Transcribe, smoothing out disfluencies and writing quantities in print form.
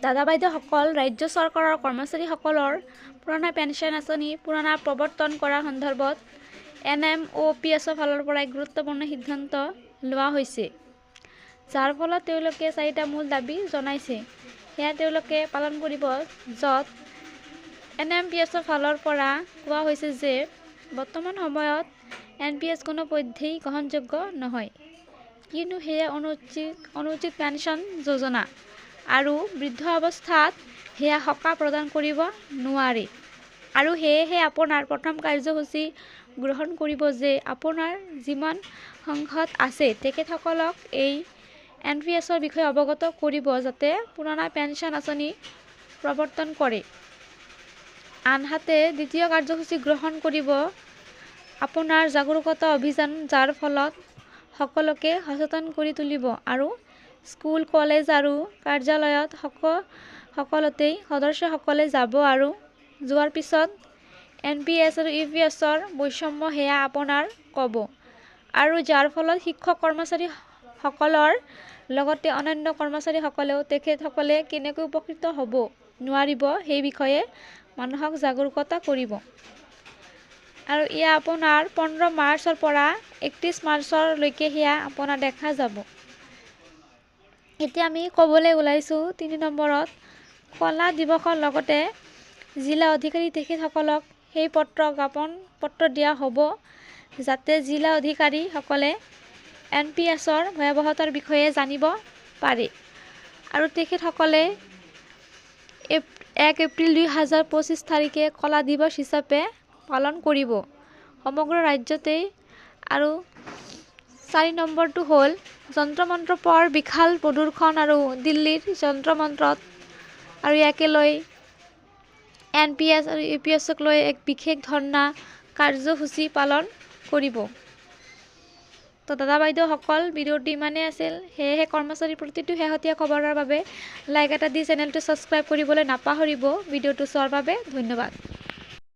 দাদা বাইদেউসকল, ৰাজ্য চৰকাৰৰ কৰ্মচাৰীসকলৰ পুৰণা পেঞ্চন আঁচনি পুৰণা প্ৰৱৰ্তন কৰাৰ সন্দৰ্ভত NMOPSৰ ফালৰ পৰা এক গুৰুত্বপূৰ্ণ সিদ্ধান্ত লোৱা হৈছে, যাৰ ফলত তেওঁলোকে 4টা মূল দাবী জনাইছে। সেয়া তেওঁলোকে পালন কৰিব, য'ত NMPSৰ ফালৰ পৰা কোৱা হৈছে যে বৰ্তমান সময়ত NPS কোনোপধ্যেই গ্ৰহণযোগ্য নহয়, কিয়নো সেয়া অনুচিত পেঞ্চন যোজনা আৰু বৃদ্ধ অৱস্থাত সেয়া সকাহ প্ৰদান কৰিব নোৱাৰে। আৰু সেয়েহে আপোনাৰ প্ৰথম কাৰ্যসূচী গ্ৰহণ কৰিব যে আপোনাৰ যিমান সংসদ আছে তেখেতসকলক এই NPSৰ বিষয়ে অৱগত কৰিব, যাতে পুৰণা পেঞ্চন আঁচনি প্ৰৱৰ্তন কৰে। আনহাতে দ্বিতীয় কাৰ্যসূচী গ্ৰহণ কৰিব আপোনাৰ জাগৰূকতা অভিযান, যাৰ ফলত সকলোকে সচেতন কৰি তুলিব আৰু স্কুল, কলেজ আৰু কাৰ্যালয়ত সকলোতেই সদস্যসকলে যাব আৰু যোৱাৰ পিছত NPS আৰু EPSৰ বৈষম্য সেয়া আপোনাৰ ক'ব, আৰু যাৰ ফলত শিক্ষক কৰ্মচাৰীসকলৰ লগতে অন্যান্য কৰ্মচাৰীসকলেও তেখেতসকলে কেনেকৈ উপকৃত হ'ব নোৱাৰিব সেই বিষয়ে মানুহক জাগৰূকতা কৰিব। আৰু এয়া আপোনাৰ 15 মাৰ্চৰ পৰা 31 মাৰ্চলৈকে সেয়া আপোনাৰ দেখা যাব। এতিয়া আমি ক'বলৈ ওলাইছোঁ 3 নম্বৰত, কলা দিৱসৰ লগতে জিলা অধিকাৰী তেখেতসকলক সেই জ্ঞাপন পত্ৰ দিয়া হ'ব, যাতে জিলা অধিকাৰীসকলে NPSৰ ভয়াৱহতাৰ বিষয়ে জানিব পাৰে। আৰু তেখেতসকলে 1 এপ্ৰিল 2025 তাৰিখে কলা দিৱস হিচাপে পালন কৰিব সমগ্ৰ ৰাজ্যতেই। আৰু 4 নম্বৰটো হ'ল যন্ত্ৰ-মন্ত্ৰৰ বিশাল প্ৰদূষণ আৰু দিল্লীৰ যন্ত্ৰ-মন্ত্ৰত, আৰু ইয়াকে লৈ NPS আৰু EPSক লৈ এক বিশেষ ধৰ্ণা কাৰ্যসূচী পালন কৰিব। তো দাদা বাইদেউসকল, ভিডিঅ'টো ইমানেই আছিল। সেয়েহে কৰ্মচাৰীৰ প্ৰতিটো শেহতীয়া খবৰৰ বাবে লাইক এটা দি চেনেলটো ছাবস্ক্ৰাইব কৰিবলৈ নাপাহৰিব। ভিডিঅ'টো চোৱাৰ বাবে ধন্যবাদ।